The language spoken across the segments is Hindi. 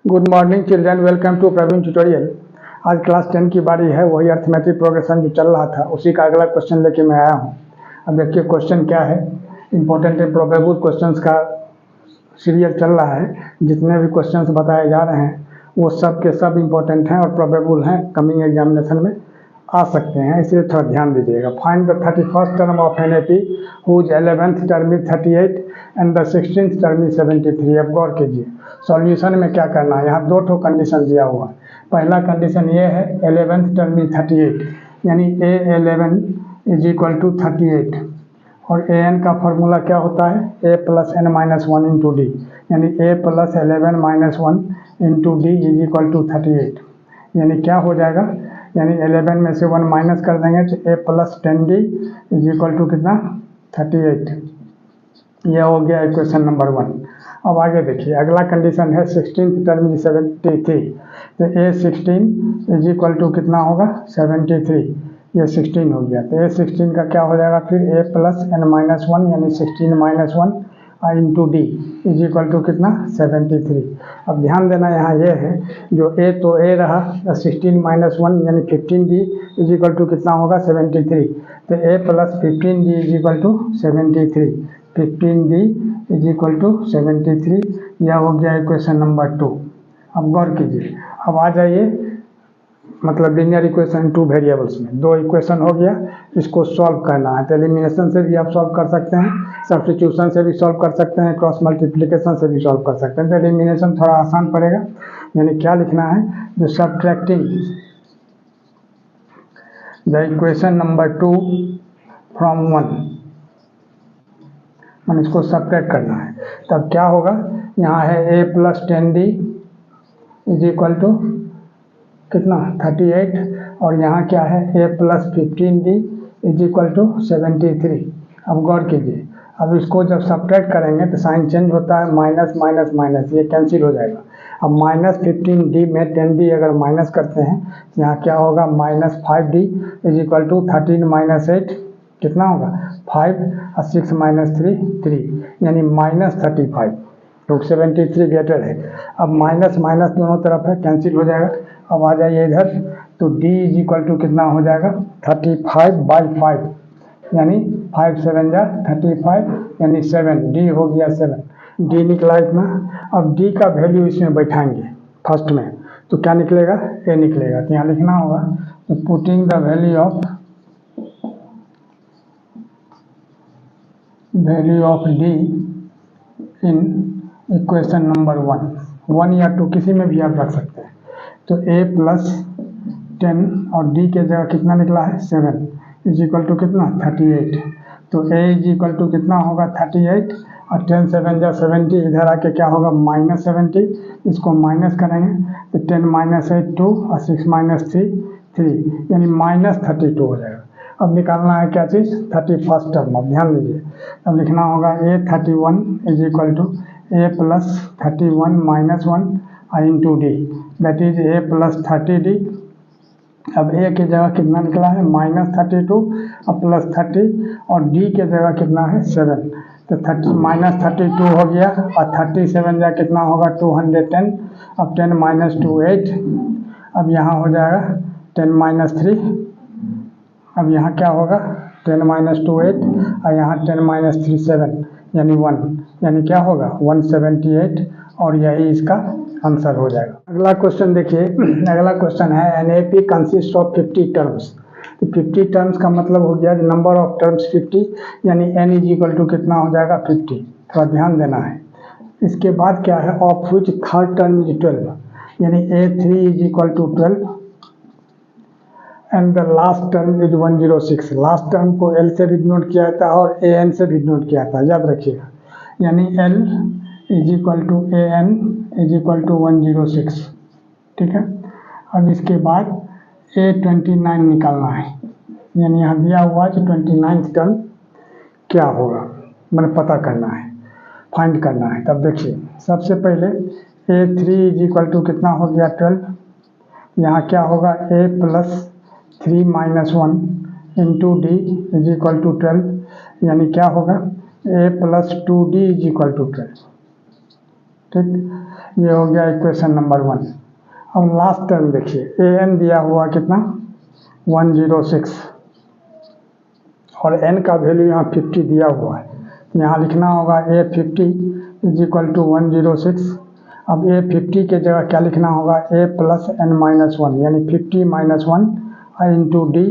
Good morning children, welcome to Praveen tutorial. आज क्लास 10 की बारी है। वही अर्थमेटिक प्रोग्रेशन जो चल रहा था उसी का अगला क्वेश्चन लेके मैं आया हूँ। अब देखिए क्वेश्चन क्या है। इंपॉर्टेंट एंड प्रोबेबल क्वेश्चंस का सीरियल चल रहा है। जितने भी क्वेश्चंस बताए जा रहे हैं वो सब के सब इम्पोर्टेंट हैं और प्रोबेबल हैं, कमिंग एग्जामिनेशन में आ सकते हैं, इसलिए थोड़ा ध्यान दीजिएगा। Find the 31st term of NAP whose 11th term is 38 and the 16th term is 73। अब गौर कीजिए सॉल्यूशन में क्या करना है। यहाँ दो कंडीशन दिया हुआ है। पहला कंडीशन ये है 11th टर्म इज 38, यानी A11 इज इक्वल टू 38 और an का फॉर्मूला क्या होता है a plus n minus 1 into D, यानी a plus 11 minus 1 into D is equal to 38। यानी क्या हो जाएगा, यानी 11 में से 1 माइनस कर देंगे तो a plus 10d is equal to कितना 38। यह हो गया इक्वेशन नंबर 1। अब आगे देखिए अगला कंडीशन है 16th टर्म इज 73, तो a16 इज इक्वल टू कितना होगा 73। ये 16 हो गया, तो a16 का क्या हो जाएगा फिर a प्लस n माइनस 1 यानी 16 minus 1 into D is equal to कितना 73। अब ध्यान देना यहाँ ये है जो a तो a रहा, 16 माइनस 1 यानी 15d इज इक्वल टू कितना होगा 73, तो a plus 15d is equal to 73। 15d is equal to 73। यह हो गया इक्वेशन नंबर 2। अब गौर कीजिए, अब आ जाइए मतलब लीनियर इक्वेशन 2 वेरिएबल्स में। दो इक्वेशन हो गया, इसको सॉल्व करना है। तो एलिमिनेशन से भी आप सॉल्व कर सकते हैं, सब्स्टिट्यूशन से भी सॉल्व कर सकते हैं, क्रॉस मल्टीप्लिकेशन से भी सॉल्व कर सकते हैं। तो एलिमिनेशन थोड़ा आसान पड़ेगा। यानी क्या लिखना है, जो subtracting the equation number 2 from 1, मैंने इसको सब्ट्रैक्ट करना है। तब क्या होगा, यहाँ है a plus 10d is equal to कितना 38 और यहाँ क्या है a plus 15d is equal to 73। अब गौर कीजिए, अब इसको जब सब्ट्रैक्ट करेंगे तो साइन चेंज होता है, माइनस माइनस माइनस, ये कैंसिल हो जाएगा। अब माइनस 15d में 10d अगर माइनस करते हैं तो यहाँ क्या होगा minus 5d is equal to 13 minus 8 कितना होगा 5 और 6 माइनस 3 3, यानी माइनस 35। तो 73 ग्रेटर है। अब माइनस माइनस दोनों तरफ है, कैंसिल हो जाएगा। अब आ जाइए इधर, तो d इज इक्वल टू कितना हो जाएगा 35/5, यानी 5 7 जा 35 यानी 7, d हो गया 7, d निकला इतना। अब d का वैल्यू इसमें बैठाएंगे फर्स्ट में, तो क्या निकलेगा a निकलेगा। तो यहाँ लिखना होगा तो putting the value of d in equation number 1 या 2 किसी में भी आप रख सकते हैं। तो a प्लस 10 और d के जगह कितना निकला है 7 इज इक्वल टू कितना 38। तो a इज इक्वल टू कितना होगा 38 और 10 7 जा 70, इधर आके क्या होगा माइनस 70, इसको माइनस करेंगे तो 10 माइनस 8 2 और 6 माइनस 3 3, यानी माइनस 32 हो जाएगा। अब निकालना है क्या चीज़ 31st टर्म। अब ध्यान दीजिए, अब लिखना होगा a31 is equal to a plus 31 minus 1 into D, that is a plus 30d। अब a की जगह कितना निकला है माइनस 32 और प्लस 30 और d के जगह कितना है 7, तो 30 माइनस 32 हो गया और 37 जा कितना होगा 210। अब 10 माइनस 2 8, अब यहाँ हो जाएगा 10 माइनस 3, अब यहाँ क्या होगा 10 माइनस 2 8 और यहाँ 10 माइनस 3 7, यानी 1, यानी क्या होगा 178 और यही इसका आंसर हो जाएगा। अगला क्वेश्चन देखिए, अगला क्वेश्चन है NAP कंसिस्ट ऑफ 50 टर्म्स। तो 50 टर्म्स का मतलब हो गया नंबर ऑफ टर्म्स 50, यानी n इज इक्वल टू कितना हो जाएगा 50। थोड़ा ध्यान देना है। इसके बाद क्या है of which third term is 12, यानी A3 is equal to 12 and the last term is 106। Last term को L से भी डिनोट किया जाता है और AN से भी डिनोट किया जाता है, याद रखिएगा। यानी L is equal to AN is equal to 106, ठीक है। अब इसके बाद A29 निकालना है, यानी यहाँ दिया हुआ है कि 29th टर्म क्या होगा, मैंने पता करना है, फाइंड करना है। तब देखिए सबसे पहले A3 इज इक्वल टू कितना हो गया 12, यहाँ क्या होगा a plus 3 minus 1 into D is equal to 12, यानी क्या होगा a plus 2d is equal to 12। ठीक, ये हो गया इक्वेशन नंबर 1। अब लास्ट टर्म देखिए, ए एन दिया हुआ कितना 106 और n का वैल्यू यहाँ 50 दिया हुआ है। यहाँ लिखना होगा ए 50 इज इक्वल टू 106। अब ए 50 के जगह क्या लिखना होगा, ए प्लस n माइनस 1 यानी 50 minus 1 into D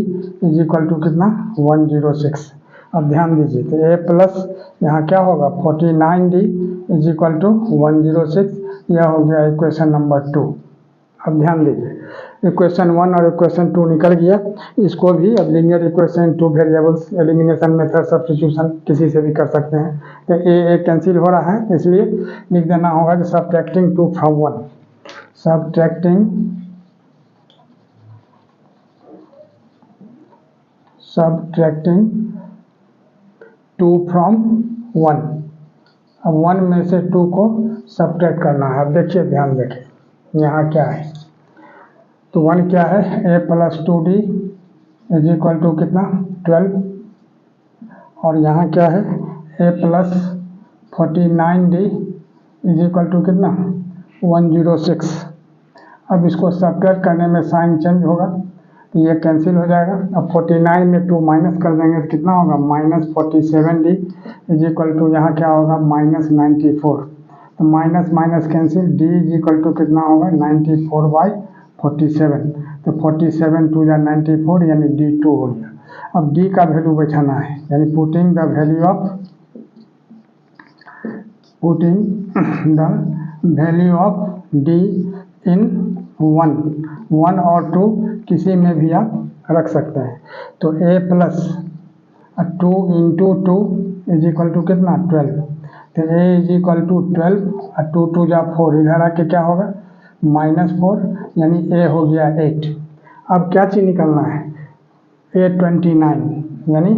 is equal to कितना 106। अब ध्यान दीजिए, तो ए प्लस यहाँ क्या होगा 49d इज इक्वल टू 106। यह हो गया इक्वेशन नंबर 2। अब ध्यान दीजिए, इक्वेशन 1 और इक्वेशन 2 निकल गया। इसको भी अब linear equation 2 variables elimination method substitution किसी से भी कर सकते हैं। तो ए कैंसिल हो रहा है, इसलिए लिख देना होगा कि सब्ट्रैक्टिंग 2 फ्रॉम 1, सब्ट्रैक्टिंग 2 फ्रॉम 1। अब 1 में से 2 को सब्ट्रैक्ट करना है। अब देखिए, ध्यान देखें, यहाँ क्या है, तो 1 क्या है, a plus 2d is equal to कितना 12, और यहाँ क्या है a plus 49d is equal to कितना 106। अब इसको सब्ट्रैक्ट करने में साइन चेंज होगा, तो ये कैंसिल हो जाएगा। अब 49 में 2 माइनस कर देंगे तो कितना होगा minus 47d is equal to यहाँ क्या होगा माइनस 94। तो minus minus cancel, d is equal to कितना होगा 94/47। तो 47 2 या 94 यानी d2 हो गया। अब d का वैल्यू बैठाना है, यानी putting the value of d इन 1 और 2 किसी में भी आप रख सकते हैं। तो a plus 2 into 2 is equal to कितना 12। तो a इज इक्वल टू 12 और 2 2 जा 4, इधर आके क्या होगा -4 यानी a हो गया 8। अब क्या चीज़ निकलना है, a 29 यानी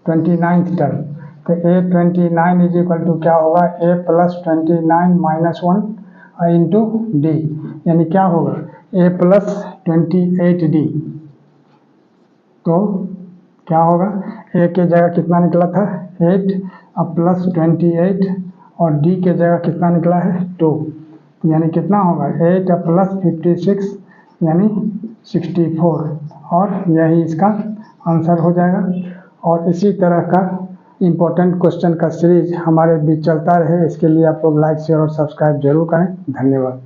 29th टर्म। तो a 29 इज इक्वल टू क्या होगा a plus 29 minus 1 into D, यानी क्या होगा a प्लस 28d। तो क्या होगा, a के जगह कितना निकला था 8, अब प्लस 28 और d के जगह कितना निकला है 2, यानी कितना होगा 8 प्लस 56 यानी 64, और यही इसका आंसर हो जाएगा। और इसी तरह का इम्पोर्टेंट क्वेश्चन का सीरीज हमारे बीच चलता रहे, इसके लिए आप लोग लाइक शेयर और सब्सक्राइब जरूर करें। धन्यवाद।